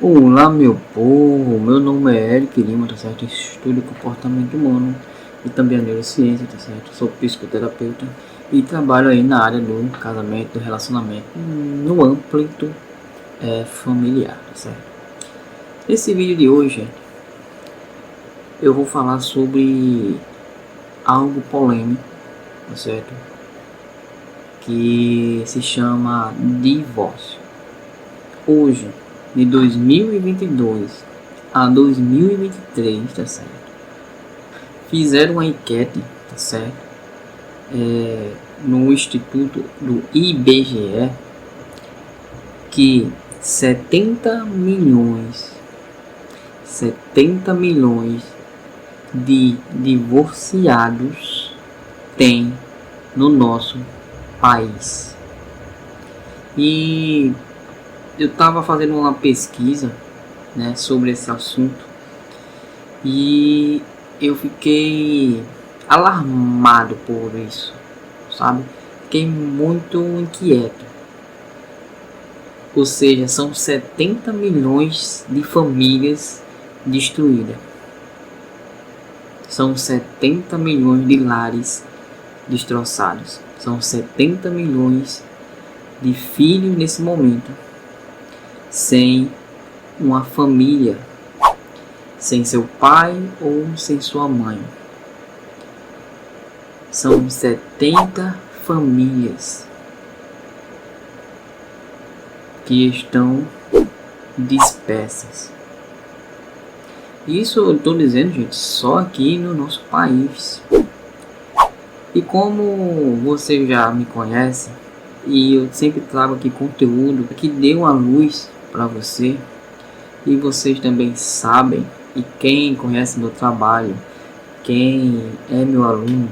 Olá, meu povo, meu nome é Eric Lima, tá certo? Estudo comportamento humano e também a neurociência, tá certo? Sou psicoterapeuta e trabalho aí na área do casamento, do relacionamento, no âmbito familiar, tá certo? Nesse vídeo de hoje, eu vou falar sobre algo polêmico, tá certo? Que se chama divórcio. Hoje, de 2022 a 2023, tá certo? Fizeram uma enquete, tá certo? No Instituto do IBGE, que 70 milhões de divorciados tem no nosso país. E eu estava fazendo uma pesquisa, né, sobre esse assunto e eu fiquei alarmado por isso, sabe? Fiquei muito inquieto. Ou seja, são 70 milhões de famílias destruídas. São 70 milhões de lares destroçados. São 70 milhões de filhos nesse momento sem uma família, sem seu pai ou sem sua mãe. São 70 famílias que estão dispersas. Isso eu estou dizendo, gente, só aqui no nosso país. E como você já me conhece, e eu sempre trago aqui conteúdo que dê uma luz para você, e vocês também sabem, e quem conhece meu trabalho, quem é meu aluno,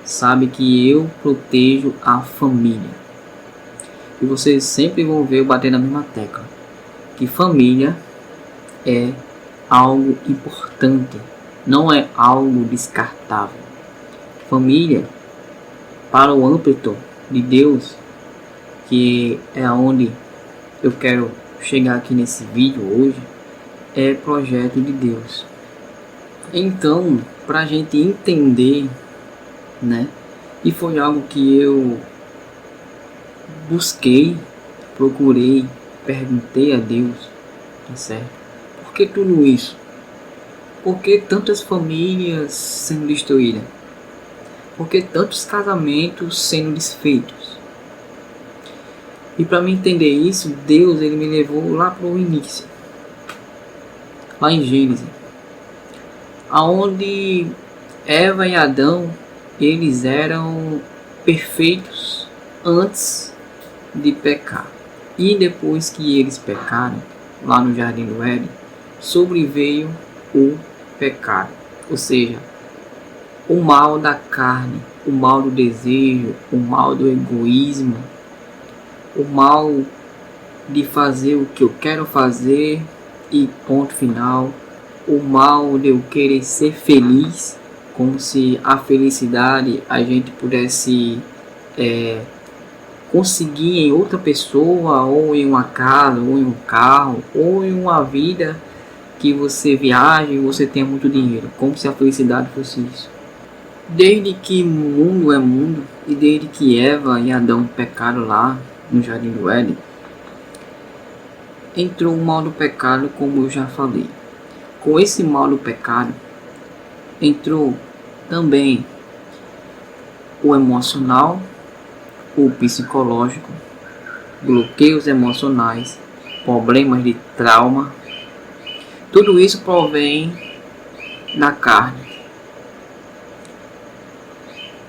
sabe que eu protejo a família. E vocês sempre vão ver eu bater na mesma tecla, que família é algo importante, não é algo descartável. Família, para o âmbito de Deus, que é onde eu quero chegar aqui nesse vídeo hoje, é projeto de Deus. Então, para a gente entender, né, e foi algo que eu busquei, procurei, perguntei a Deus, tá certo? Por que tudo isso? Por que tantas famílias sendo destruídas? Por que tantos casamentos sendo desfeitos? E para me entender isso, Deus ele me levou lá para o início, lá em Gênesis, aonde Eva e Adão eles eram perfeitos antes de pecar. E depois que eles pecaram, lá no Jardim do Éden, sobreveio o pecado. Ou seja, o mal da carne, o mal do desejo, o mal do egoísmo, o mal de fazer o que eu quero fazer e ponto final, o mal de eu querer ser feliz, como se a felicidade a gente pudesse conseguir em outra pessoa, ou em uma casa, ou em um carro, ou em uma vida que você viaje e você tenha muito dinheiro, como se a felicidade fosse isso. Desde que mundo é mundo, e desde que Eva e Adão pecaram lá no Jardim do Éden, entrou o mal do pecado, como eu já falei. Com esse mal do pecado, entrou também o emocional, o psicológico, bloqueios emocionais, problemas de trauma. Tudo isso provém da carne.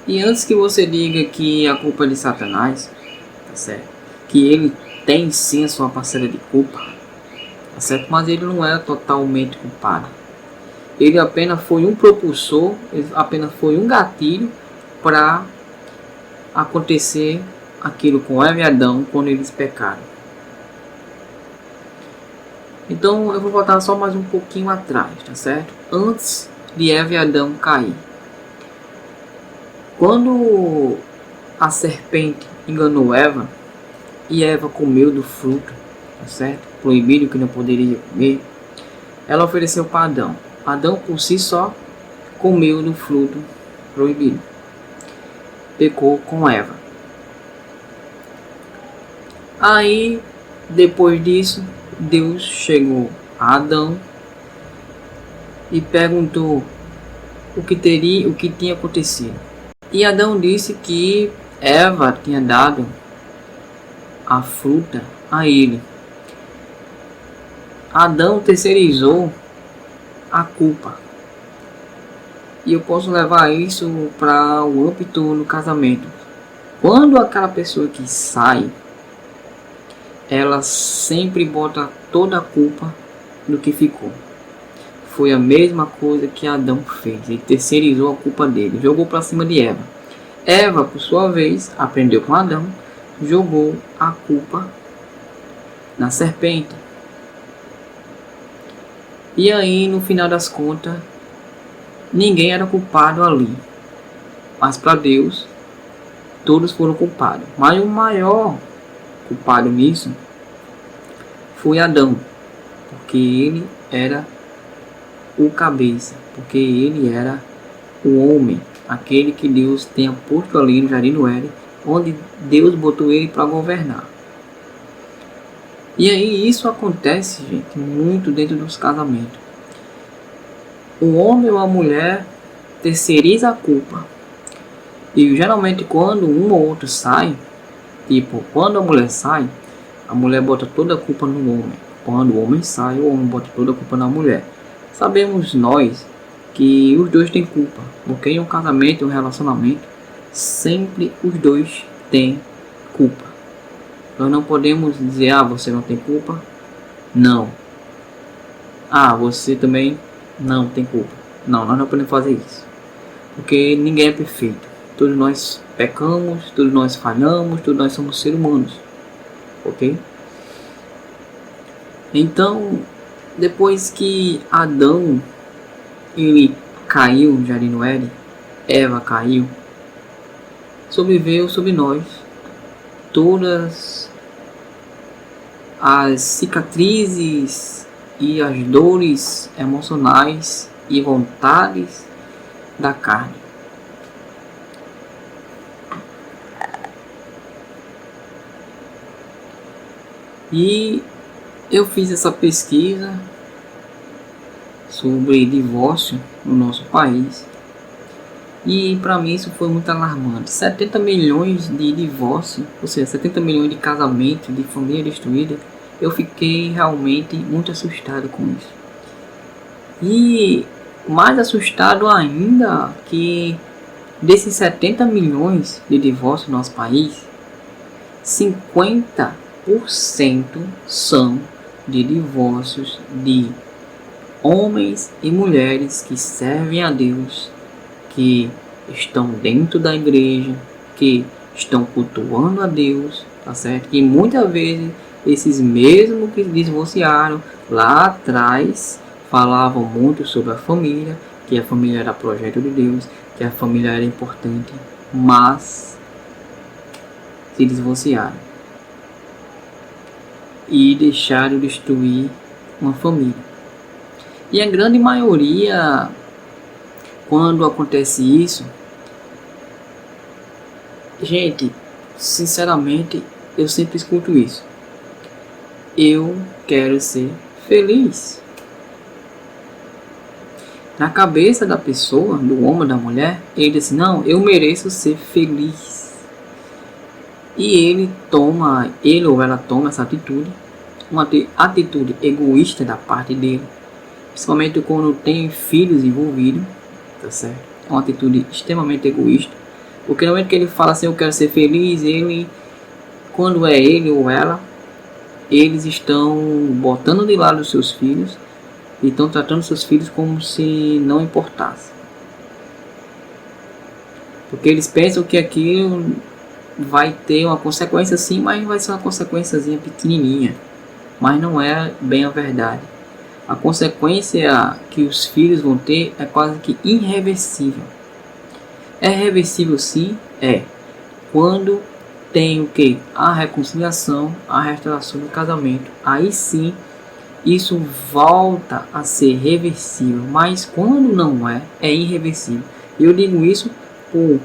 E antes que você diga que a culpa é de Satanás, tá certo? Que ele tem sim a sua parcela de culpa, tá certo? Mas ele não é totalmente culpado. Ele apenas foi um propulsor, ele apenas foi um gatilho para acontecer aquilo com Eva e Adão quando eles pecaram. Então eu vou voltar só mais um pouquinho atrás, tá certo? Antes de Eva e Adão cair. Quando a serpente enganou Eva e Eva comeu do fruto, tá certo? proibido, que não poderia comer, ela ofereceu para Adão. Adão por si só comeu do fruto proibido. Pecou com Eva. Aí, depois disso, Deus chegou a Adão e perguntou o que tinha acontecido. E Adão disse que Eva tinha dado a fruta a ele. Adão terceirizou a culpa. E eu posso levar isso para o âmbito no casamento. Quando aquela pessoa que sai, ela sempre bota toda a culpa do que ficou. Foi a mesma coisa que Adão fez. Ele terceirizou a culpa dele, jogou para cima de Eva. Eva, por sua vez, aprendeu com Adão, jogou a culpa na serpente. E aí, no final das contas, ninguém era culpado ali. Mas para Deus, todos foram culpados. Mas o maior culpado nisso foi Adão, porque ele era o cabeça, porque ele era o homem, aquele que Deus tenha posto ali no Jardim do Éden, onde Deus botou ele para governar. E aí isso acontece, gente, muito dentro dos casamentos. O homem ou a mulher terceiriza a culpa. E geralmente quando um ou outro sai, tipo, quando a mulher bota toda a culpa no homem. Quando o homem sai, o homem bota toda a culpa na mulher. Sabemos nós que os dois têm culpa, porque em um casamento, em um relacionamento, sempre os dois têm culpa. Nós não podemos dizer, você não tem culpa. Não. Você também não tem culpa. Não, nós não podemos fazer isso. Porque ninguém é perfeito. Todos nós pecamos, todos nós falhamos, todos nós somos seres humanos. Ok? Então, depois que Adão ele caiu no Jardim do Éden, Eva caiu, sobreveio sobre nós todas as cicatrizes e as dores emocionais e vontades da carne. E eu fiz essa pesquisa sobre divórcio no nosso país e para mim isso foi muito alarmante. 70 milhões de divórcio, ou seja, 70 milhões de casamentos, de família destruída. Eu fiquei realmente muito assustado com isso. E mais assustado ainda que desses 70 milhões de divórcios no nosso país, 50% são de divórcios de homens e mulheres que servem a Deus, que estão dentro da igreja, que estão cultuando a Deus, tá certo? E muitas vezes esses mesmos que divorciaram lá atrás falavam muito sobre a família, que a família era projeto de Deus, que a família era importante, mas se divorciaram e deixaram destruir uma família. E a grande maioria, quando acontece isso, gente, sinceramente, eu sempre escuto isso. Eu quero ser feliz. Na cabeça da pessoa, do homem ou da mulher, ele diz, não, eu mereço ser feliz. E ele ou ela toma essa atitude, uma atitude egoísta da parte dele, principalmente quando tem filhos envolvidos, tá certo? É uma atitude extremamente egoísta, porque no momento que ele fala assim, eu quero ser feliz, quando é ele ou ela, eles estão botando de lado os seus filhos e estão tratando seus filhos como se não importasse, porque eles pensam que aquilo vai ter uma consequência sim, mas vai ser uma consequênciazinha pequenininha, mas não é bem a verdade. A consequência que os filhos vão ter é quase que irreversível. É reversível sim, quando tem o que? A reconciliação, a restauração do casamento. Aí sim, isso volta a ser reversível. Mas quando não é, é irreversível. Eu digo isso por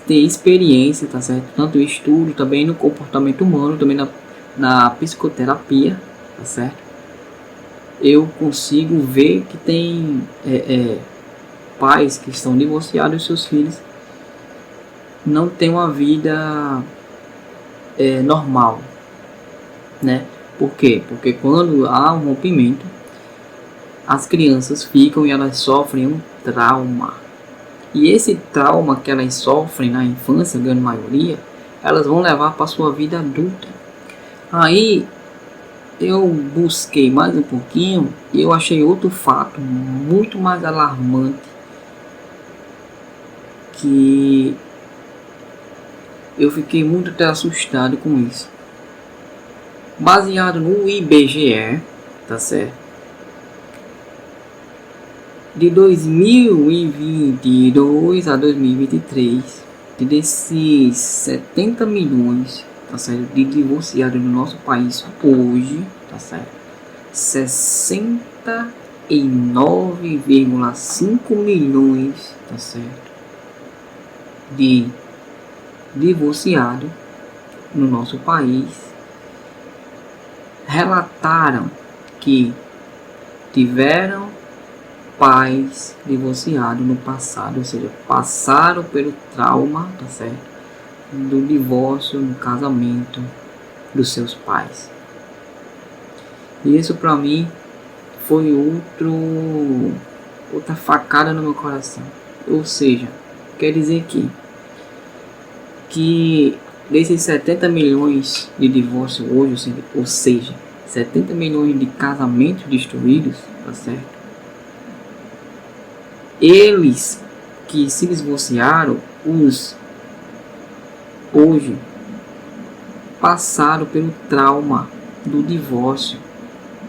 ter experiência, tá certo? Tanto eu estudo também no comportamento humano, também na psicoterapia, tá certo? Eu consigo ver que tem pais que estão divorciados e seus filhos não têm uma vida normal, né? Por quê? Porque quando há um rompimento, as crianças ficam e elas sofrem um trauma. E esse trauma que elas sofrem na infância, a grande maioria, elas vão levar para a sua vida adulta. Aí eu busquei mais um pouquinho e eu achei outro fato muito mais alarmante, que eu fiquei muito até assustado com isso. Baseado no IBGE, tá certo? De 2022 a 2023, desses 70 milhões, tá certo, de divorciados no nosso país hoje, tá certo, 69,5 milhões, tá certo, de divorciados no nosso país relataram que tiveram pais divorciados no passado, ou seja, passaram pelo trauma, tá certo, do divórcio no casamento dos seus pais. E isso para mim foi outra facada no meu coração. Ou seja, quer dizer que desses 70 milhões de divórcios hoje, ou seja, 70 milhões de casamentos destruídos, tá certo? Eles que se divorciaram, hoje passaram pelo trauma do divórcio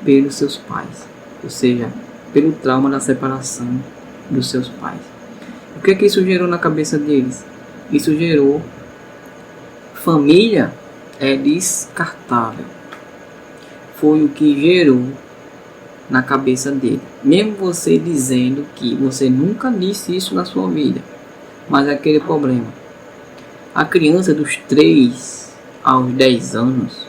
pelos seus pais, ou seja, pelo trauma da separação dos seus pais. O que isso gerou na cabeça deles? Isso gerou família é descartável. Foi o que gerou na cabeça dele. Mesmo você dizendo que você nunca disse isso na sua vida, mas é aquele problema. A criança dos 3 aos 10 anos,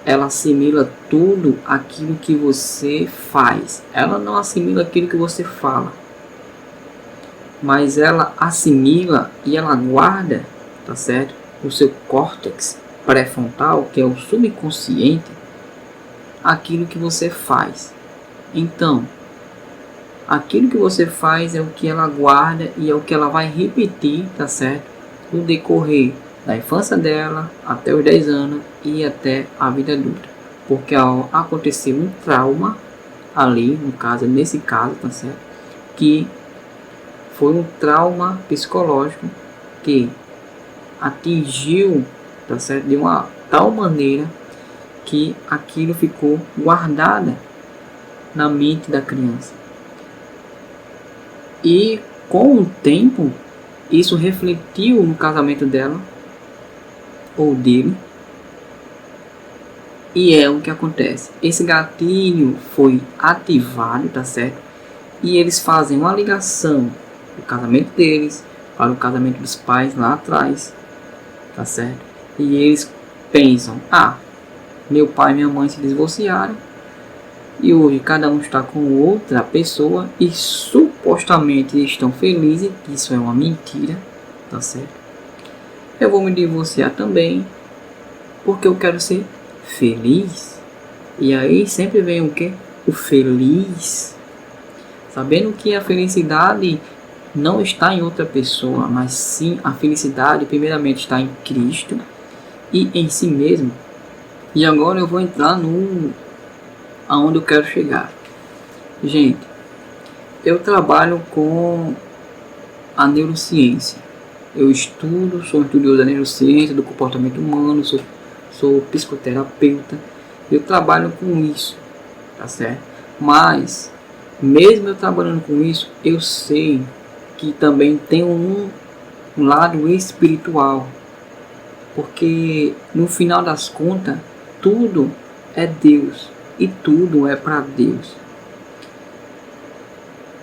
ela assimila tudo aquilo que você faz. Ela não assimila aquilo que você fala, mas ela assimila e ela guarda, tá certo? O seu córtex pré-frontal, que é o subconsciente, aquilo que você faz. Então, aquilo que você faz é o que ela guarda e é o que ela vai repetir, tá certo? No decorrer da infância dela, até os 10 anos e até a vida adulta. Porque ao acontecer um trauma ali, no caso, nesse caso, tá certo? Que foi um trauma psicológico que atingiu, tá certo? De uma tal maneira que aquilo ficou guardada na mente da criança. E com o tempo, isso refletiu no casamento dela ou dele. E é o que acontece. Esse gatilho foi ativado, tá certo? E eles fazem uma ligação do casamento deles para o casamento dos pais lá atrás, tá certo? E eles pensam: meu pai e minha mãe se divorciaram e hoje cada um está com outra pessoa e supostamente estão felizes. Isso é uma mentira, tá certo? Eu vou me divorciar também porque eu quero ser feliz. E aí sempre vem o que? O feliz, sabendo que a felicidade não está em outra pessoa, mas sim a felicidade primeiramente está em Cristo e em si mesmo. E agora eu vou entrar aonde eu quero chegar. Gente, eu trabalho com a neurociência. Eu estudo, sou estudioso da neurociência, do comportamento humano, sou psicoterapeuta. Eu trabalho com isso, tá certo? Mas, mesmo eu trabalhando com isso, eu sei que também tem um lado espiritual, Porque no final das contas, tudo é Deus e tudo é para Deus.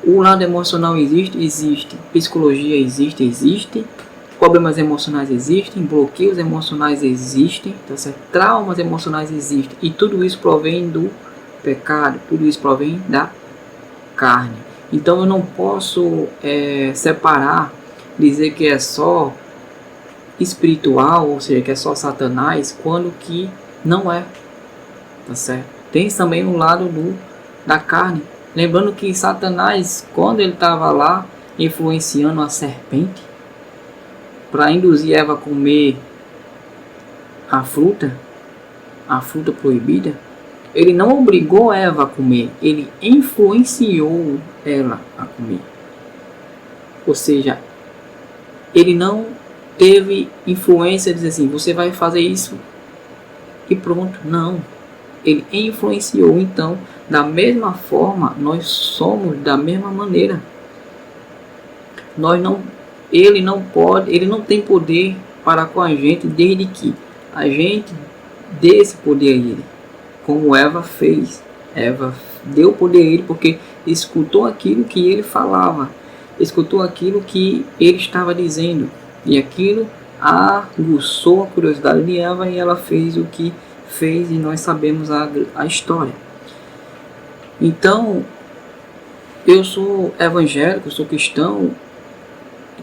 O lado emocional existe, existe. Psicologia existe, existe. Problemas emocionais existem, bloqueios emocionais existem, tá certo? Traumas emocionais existem. E tudo isso provém do pecado, tudo isso provém da carne. Então eu não posso separar, dizer que é só espiritual, ou seja, que é só Satanás, quando que não é, tá certo? Tem também o lado da carne. Lembrando que Satanás, quando ele estava lá influenciando a serpente para induzir Eva a comer a fruta proibida, ele não obrigou Eva a comer, ele influenciou ela a comer. Ou seja, ele não teve influência de dizer assim, você vai fazer isso e pronto. Não. Ele influenciou. Então, da mesma forma, nós somos da mesma maneira. Ele não tem poder para com a gente desde que a gente dê esse poder a ele. Como Eva fez. Eva deu poder a ele porque escutou aquilo que ele falava. Escutou aquilo que ele estava dizendo. E aquilo aguçou a curiosidade de Eva e ela fez o que fez, e nós sabemos a história. Então, eu sou evangélico, sou cristão,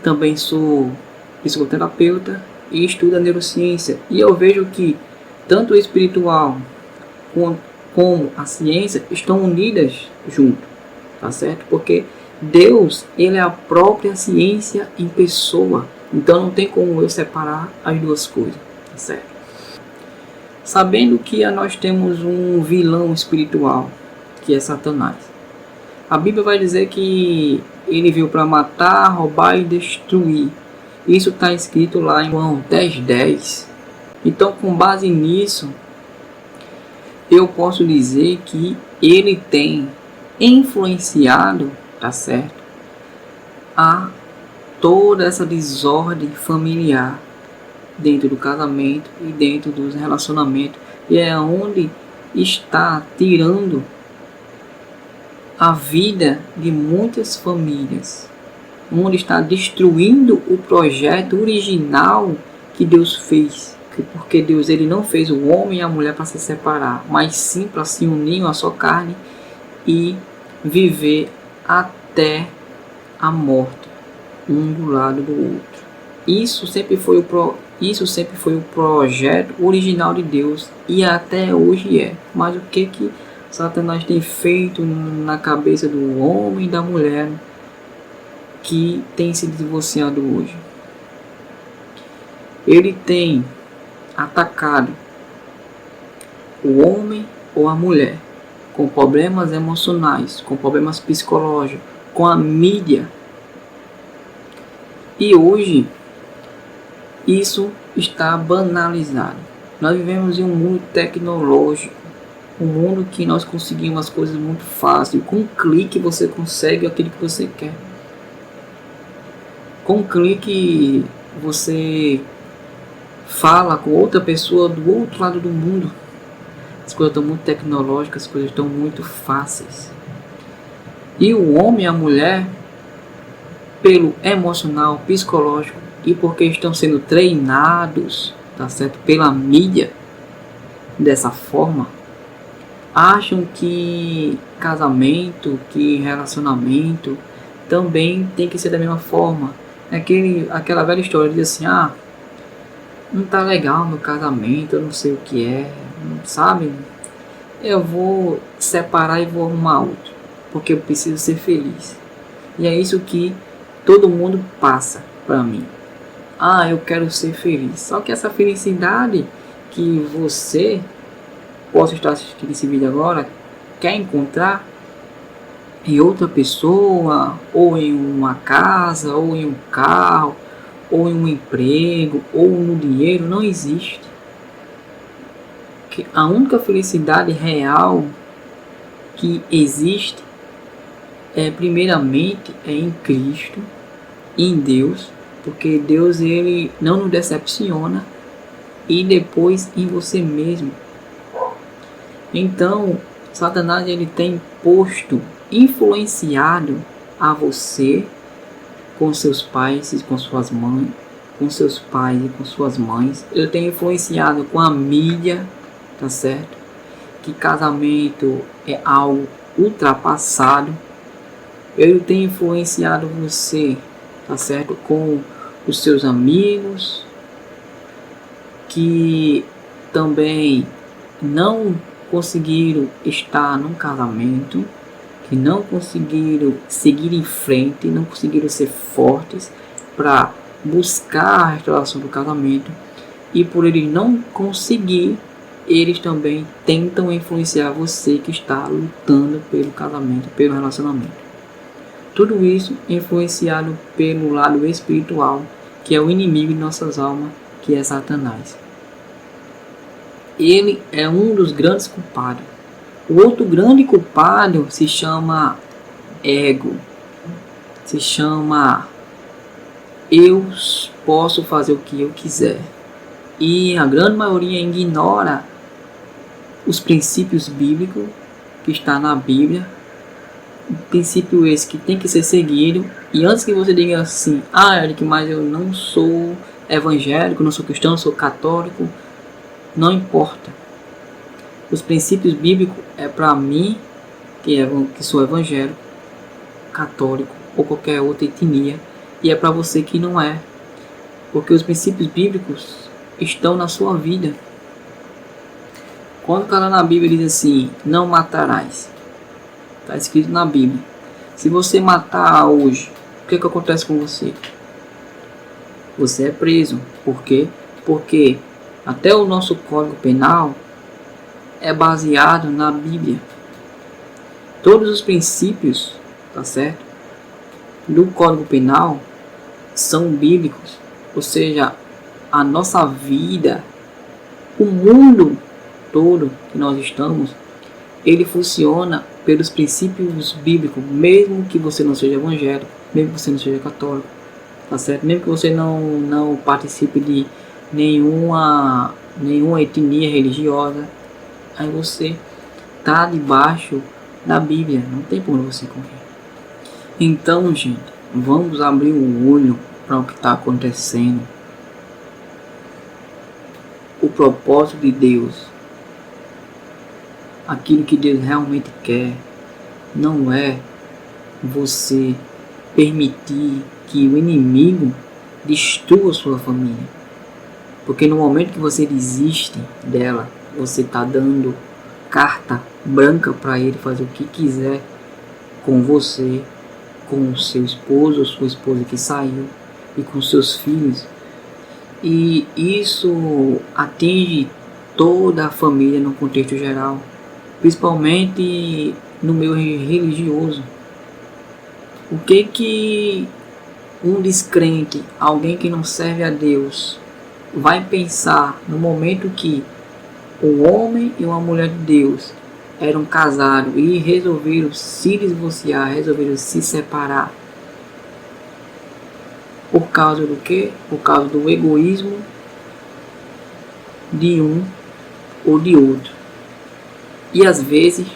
também sou psicoterapeuta e estudo a neurociência. E eu vejo que tanto o espiritual como a ciência estão unidas junto, tá certo? Porque Deus, ele é a própria ciência em pessoa. Então não tem como eu separar as duas coisas, tá certo? Sabendo que nós temos um vilão espiritual, que é Satanás. A Bíblia vai dizer que ele veio para matar, roubar e destruir. Isso está escrito lá em João 10:10. Então, com base nisso, eu posso dizer que ele tem influenciado, tá certo, a toda essa desordem familiar dentro do casamento e dentro dos relacionamentos, e é onde está tirando a vida de muitas famílias, onde está destruindo o projeto original que Deus fez, porque Deus ele não fez o homem e a mulher para se separar, mas sim para se unir a sua carne e viver até a morte, um do lado do outro. Isso sempre foi o projeto original de Deus e até hoje é. Mas o que Satanás tem feito na cabeça do homem e da mulher que tem se divorciado hoje? Ele tem atacado o homem ou a mulher com problemas emocionais, com problemas psicológicos, com a mídia. E hoje isso está banalizado. Nós vivemos em um mundo tecnológico, um mundo que nós conseguimos as coisas muito fácil. Com um clique você consegue aquilo que você quer. Com um clique você fala com outra pessoa do outro lado do mundo. As coisas estão muito tecnológicas, as coisas estão muito fáceis. E o homem e a mulher, pelo emocional, psicológico, e porque estão sendo treinados, tá certo, pela mídia, dessa forma, acham que casamento, que relacionamento também tem que ser da mesma forma. Aquela velha história de assim, não tá legal meu casamento, eu não sei o que é, sabe? Eu vou separar e vou arrumar outro, porque eu preciso ser feliz. E é isso que todo mundo passa para mim. Eu quero ser feliz. Só que essa felicidade que você possa estar assistindo esse vídeo agora, quer encontrar em outra pessoa, ou em uma casa, ou em um carro, ou em um emprego, ou no dinheiro, não existe. Que a única felicidade real que existe primeiramente em Cristo, em Deus, porque Deus ele não nos decepciona, e depois em você mesmo. Então, Satanás ele tem influenciado a você com seus pais e com suas mães, com seus pais e com suas mães. Ele tem influenciado com a mídia, tá certo? Que casamento é algo ultrapassado. Ele tem influenciado você, tá certo? Com os seus amigos que também não conseguiram estar num casamento, que não conseguiram seguir em frente, não conseguiram ser fortes para buscar a restauração do casamento, e por eles não conseguir, eles também tentam influenciar você que está lutando pelo casamento, pelo relacionamento. Tudo isso influenciado pelo lado espiritual, que é o inimigo de nossas almas, que é Satanás. Ele é um dos grandes culpados. O outro grande culpado se chama ego. Se chama eu posso fazer o que eu quiser. E a grande maioria ignora os princípios bíblicos que está na Bíblia. O princípio esse que tem que ser seguido. E antes que você diga assim, Eric, mas eu não sou evangélico, não sou cristão, não sou católico, não importa. Os princípios bíblicos é para mim, que sou evangélico, católico ou qualquer outra etnia, e é para você que não é. Porque os princípios bíblicos estão na sua vida. Quando está na Bíblia diz assim, não matarás. Está escrito na Bíblia. Se você matar hoje, o que acontece com você? Você é preso. Por quê? Porque até o nosso Código Penal é baseado na Bíblia. Todos os princípios, tá certo, do Código Penal são bíblicos. Ou seja, a nossa vida, o mundo todo que nós estamos, ele funciona pelos princípios bíblicos, mesmo que você não seja evangélico, mesmo que você não seja católico, tá certo? Mesmo que você não participe de nenhuma etnia religiosa, aí você tá debaixo da Bíblia, não tem por onde você correr. Então, gente, vamos abrir o olho para o que está acontecendo. O propósito de Deus, aquilo que Deus realmente quer, não é você permitir que o inimigo destrua sua família. Porque no momento que você desiste dela, você está dando carta branca para ele fazer o que quiser com você, com o seu esposo ou sua esposa que saiu e com seus filhos. E isso atinge toda a família no contexto geral, principalmente no meio religioso. O que um descrente, alguém que não serve a Deus, vai pensar no momento que o homem e uma mulher de Deus eram casados e resolveram se divorciar, resolveram se separar? Por causa do quê? Por causa do egoísmo de um ou de outro. E às vezes,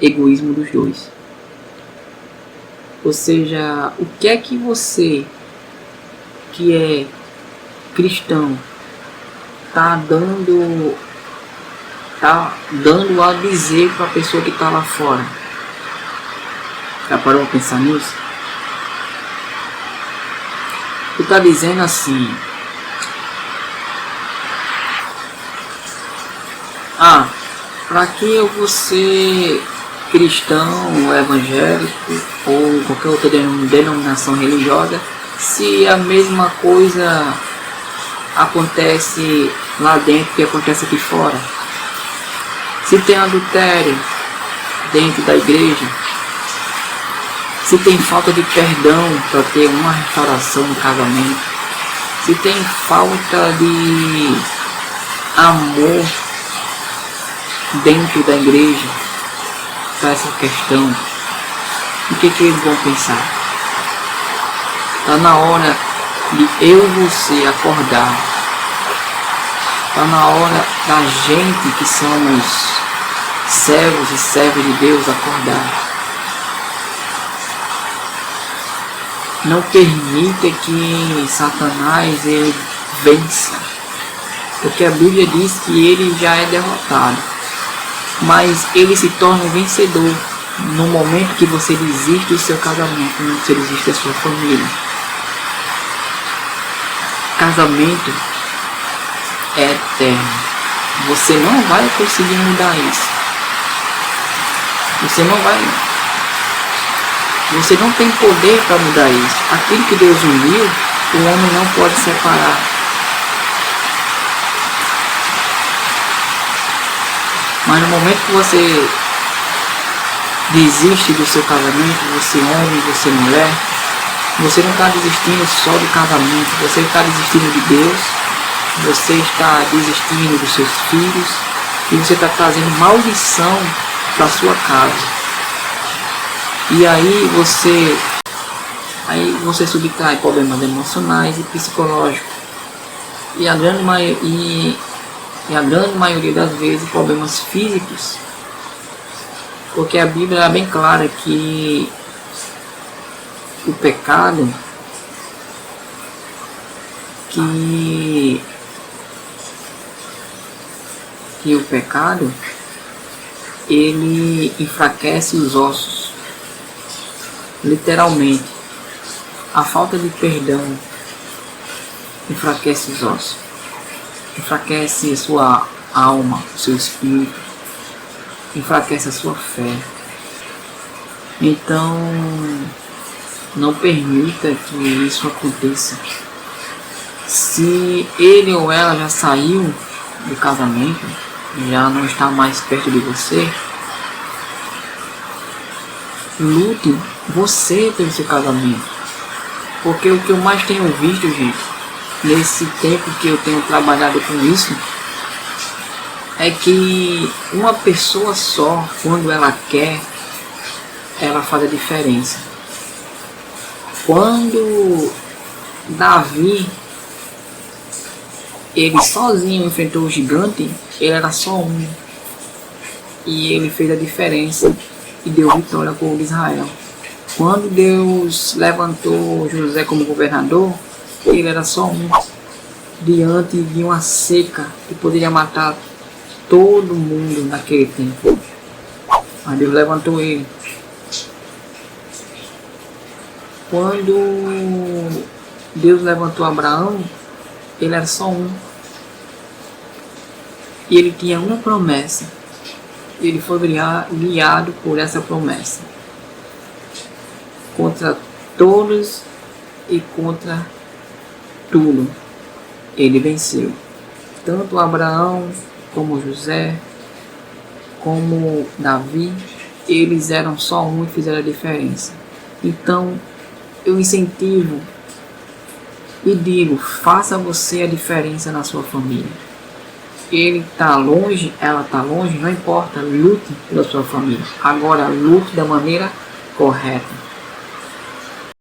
egoísmo dos dois. Ou seja, o que é que você, que é cristão, tá dando a dizer para a pessoa que está lá fora? Já parou para pensar nisso? Tu tá dizendo assim, para que eu vou ser cristão, evangélico ou qualquer outra denominação religiosa se a mesma coisa acontece lá dentro que acontece aqui fora? Se tem adultério dentro da igreja, se tem falta de perdão para ter uma restauração no casamento, se tem falta de amor dentro da igreja para essa questão, o que eles vão pensar? Está na hora de eu e você acordar Está na hora da gente que somos servos e servas de Deus acordar. Não permita que Satanás ele vença, porque a Bíblia diz que ele já é derrotado, mas ele se torna um vencedor no momento que você desiste do seu casamento, no momento que você desiste da sua família. Casamento é eterno. Você não vai conseguir mudar isso. Você não tem poder para mudar isso. Aquilo que Deus uniu, o homem não pode separar. Mas no momento que você desiste do seu casamento, você homem, você mulher, você não está desistindo só do casamento, você está desistindo de Deus, você está desistindo dos seus filhos e você está trazendo maldição para sua casa. E aí você subtrai problemas emocionais e psicológicos. E a grande maioria das vezes problemas físicos. Porque a Bíblia é bem clara que o pecado ele enfraquece os ossos. Literalmente, a falta de perdão enfraquece os ossos, enfraquece a sua alma, o seu espírito, enfraquece a sua fé. Então, não permita que isso aconteça. Se ele ou ela já saiu do casamento, já não está mais perto de você, lute você pelo seu casamento. Porque o que eu mais tenho visto, gente, nesse tempo que eu tenho trabalhado com isso, é que uma pessoa só, quando ela quer, ela faz a diferença. Quando Davi, ele sozinho enfrentou o gigante, ele era só um. E ele fez a diferença e deu vitória ao povo de Israel. Quando Deus levantou José como governador, ele era só um, diante de uma seca que poderia matar todo mundo naquele tempo. Mas Deus levantou ele. Quando Deus levantou Abraão, ele era só um. E ele tinha uma promessa. Ele foi guiado por essa promessa. Contra todos e contra tudo, ele venceu. Tanto Abraão, como José, como Davi, eles eram só um e fizeram a diferença. Então, eu incentivo e digo, faça você a diferença na sua família. Ele está longe, ela está longe, não importa, lute pela sua família. Agora, lute da maneira correta.